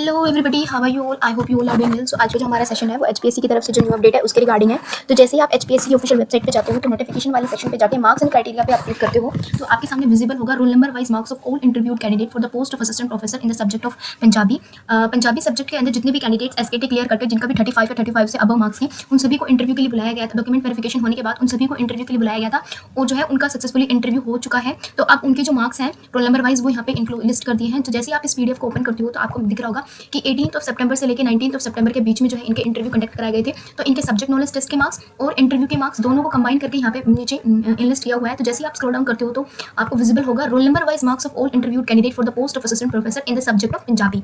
Hello everybody, how are you all? I hope you all are doing well. So आज का जो हमारा session है वो एचपीएससी की तरफ से जो न्यू अपडेट है उसके रिगार्डिंग है। तो जैसे ही आप एचपीएससी की ऑफिशियल वेबसाइट पे जाते हो तो नोटिफिकेशन वाले सेक्शन पे जाके मार्क्स एंड क्राइटेरिया पे आप क्लिक करते हो तो आपके सामने विजिबल होगा roll number wise marks of all interviewed candidate for the post of assistant professor in the subject of Punjabi. Punjabi subject के अंदर जितने भी कैंडिडेट्स एसकेटी क्लियर करके जिनका भी 35 या 35 से अबव मार्क्स हैं उन सभी को इंटरव्यू के लिए बुलाया गया था। डॉक्यूमेंट वेरिफिकेशन होने के बाद उन सभी को इंटरव्यू के लिए बुलाया गया था और जो है उनका सक्सेसफुली इंटरव्यू हो चुका है। तो अब उनके जो मार्क्स हैं रोल नंबर वाइज वो यहाँ पे लिस्ट कर दिए हैं। तो जैसे आप इस पीडीएफ को ओपन करते हो तो आपको दिख रहा होगा कि 18 सितंबर से लेकर 19 सितंबर के बीच में जो है इनके इंटरव्यू कंडक्ट कराए गए थे। तो इनके सब्जेक्ट नॉलेज टेस्ट के मार्क्स और इंटरव्यू के मार्क्स दोनों को कंबाइन करके यहाँ पे नीचे इनलिस्ट किया हुआ है। तो जैसे आप स्क्रॉल डाउन करते हो तो आपको विजिबल होगा roll number wise marks of all interviewed candidate for the post of assistant professor in the subject of Punjabi.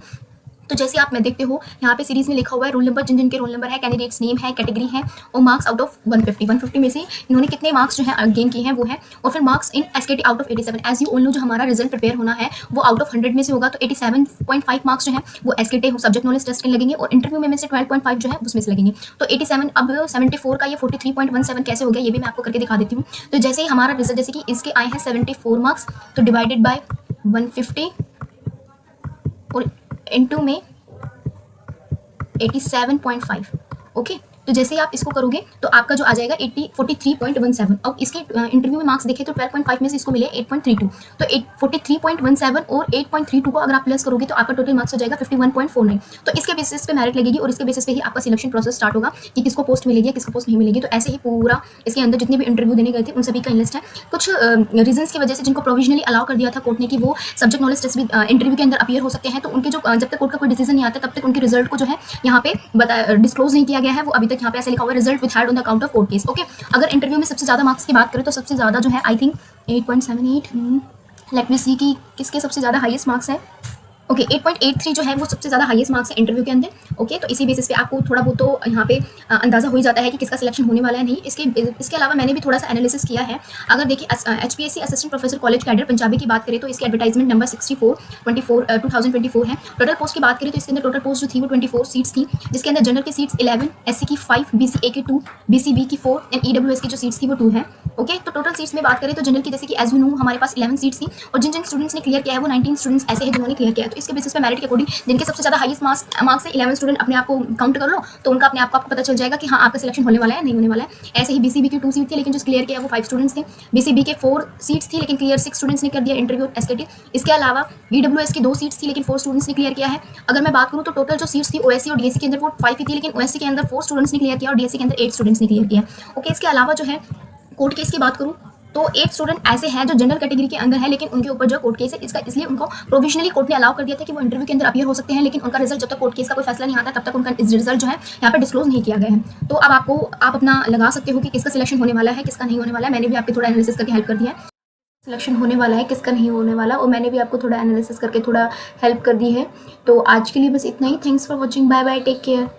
तो जैसे आप में देखते हो यहाँ पे सीरीज में लिखा हुआ है रोल नंबर, जिन जिनके रोल नंबर है, कैंडिडेट्स नेम है, कैटेगरी है और मार्क्स आउट ऑफ 150 में से इन्होंने कितने मार्क्स जो है गेन किए हैं वो है। और फिर marks in SKT out of 87। As you all know जो हमारा रिजल्ट प्रिपेयर होना है वो आउट ऑफ 100 में से होगा। तो 87.5 मार्क्स जो है वो एसकेटी सब्जेक्ट नॉलेज टेस्ट के लगेंगे और इंटरव्यू में से 12.5 जो है उसमें से लगेंगे। तो 87 अब 74 का ये 43.17 कैसे हो गया ये भी मैं आपको करके दिखा देती हूँ। तो जैसे ही हमारा रिजल्ट जैसे कि इसके आए हैं 74 मार्क्स तो डिवाइडेड बाय 150 और इंटू में 87.5। ओके, तो जैसे ही आप इसको करोगे तो आपका जो आ जाएगा 43.17। अब इसके इंटरव्यू में मार्क्स देखें तो 12.5 में से इसको मिले 8.32। तो 43.17 और 8.32 को अगर आप प्लस करोगे तो आपका टोटल मार्क्स हो जाएगा 51.49। तो इसके बेसिस पे मेरिट लगेगी और इसके बेसिस पे ही आपका सिलेक्शन प्रोसेस स्टार्ट होगा कि किसको पोस्ट मिलेगी या किसको पोस्ट नहीं मिलेगी। तो ऐसे ही पूरा इसके अंदर जितने भी इंटरव्यू देने गए थे उन सभी का लिस्ट है। कुछ रीजंस की वजह से जिनको प्रोविजनली अलाउ कर दिया था कोर्ट ने कि वो सब्जेक्ट नॉलेज टेस्ट भी इंटरव्यू के अंदर अपीयर हो सकते हैं, तो उनके जो जब तक कोर्ट का कोई डिसीजन नहीं आता तब तक उनके रिजल्ट को जो है यहाँ पे डिस्क्लोज नहीं किया गया है। वो अभी तक यहाँ पे ऐसे लिखा हुआ है result withheld on the account of court case. Okay, अगर इंटरव्यू में सबसे ज्यादा मार्क्स की बात करें तो सबसे ज्यादा जो है आई थिंक 8.78। लेट मी सी कि किसके सबसे ज्यादा हाईएस्ट मार्क्स है। ओके, 8.83 जो है वो सबसे ज़्यादा हाईएस्ट मार्क्स है इंटरव्यू के अंदर। ओके, तो इसी बेसिस पे आपको थोड़ा बहुत तो यहाँ पे अंदाज़ा हो ही जाता है कि किसका सिलेक्शन होने वाला है नहीं। इसके अलावा मैंने भी थोड़ा सा एनालिसिस किया है। अगर देखिए HPSC assistant professor college cadre Punjabi की बात करें तो इसकी एडवर्टाइजमेंट नंबर 2024 है। टोटल पोस्ट की बात करें तो इसके अंदर टोटल पोस्ट जो थी वो 24 सीट्स थी, जिसके अंदर जनरल की सीट्स 11, एससी की 5, बीसीए की 2, बीसीबी की 4 एंड ईडब्ल्यूएस की जो सीट्स थी वो 2 है। ओके, तो टोटल सीट्स में बात करें तो जनरल की जैसे कि एज यू नो हमारे पास 11 सीट्स थी और जिन जिन स्टूडेंट्स ने क्लियर किया है वो 19 स्टूडेंट्स ऐसे हैं जिन्होंने क्लियर किया है। तो इसके बेसिस पे मेरिट के अकॉर्डिंग जिनके सबसे ज़्यादा हाईएस्ट मार्क्स है 11 स्टूडेंट अपने आप को काउंट कर लो तो उनका अपने आप को आपको पता चल जाएगा कि हाँ आपका सिलेक्शन होने वाला है नहीं होने वाला है। ऐसे ही बीसीबी की 2 सीट थी लेकिन जो क्लियर किया वो 5 स्टूडेंट्स थे। बीसीबी के 4 सीट्स थी लेकिन क्लियर 6 स्टूडेंट्स ने कर दिया इंटरव्यू एसकेटी। इसके अलावा ईडब्ल्यूएस की 2 सीट्स थी लेकिन 4 स्टूडेंट्स ने क्लियर किया है। अगर मैं बात करूँ तो टोटल जो सीट्स थी ओएससी और डीएससी के अंदर वो 5 ही थी लेकिन ओएससी के अंदर 4 स्टूडेंट्स ने क्लियर किया और डीएससी के अंदर 8 स्टूडेंट्स ने क्लियर किया। ओके, इसके अलावा जो है कोर्ट केस की बात करूँ तो 8 स्टूडेंट ऐसे हैं जो जनरल कैटेगरी के अंदर है लेकिन उनके ऊपर जो कोर्ट केस है इसका इसलिए उनको प्रोविजनली कोर्ट ने अलाउ कर दिया था कि वो इंटरव्यू के अंदर अपीयर हो सकते हैं, लेकिन उनका रिजल्ट जब तक कोर्ट केस का कोई फैसला नहीं आता तब तक उनका रिजल्ट जो है यहाँ पे डिस्क्लोज नहीं किया गया है। तो अब आप अपना लगा सकते हो कि किसका सिलेक्शन होने वाला है किसका नहीं होने वाला है। मैंने भी आपके थोड़ा एनालिसिस करके हेल्प कर दिया है सिलेक्शन होने वाला है किसका नहीं होने वाला, और मैंने भी आपको थोड़ा एनालिसिस करके थोड़ा हेल्प कर दी है। तो आज के लिए बस इतना ही। Thanks for watching, bye bye, take care.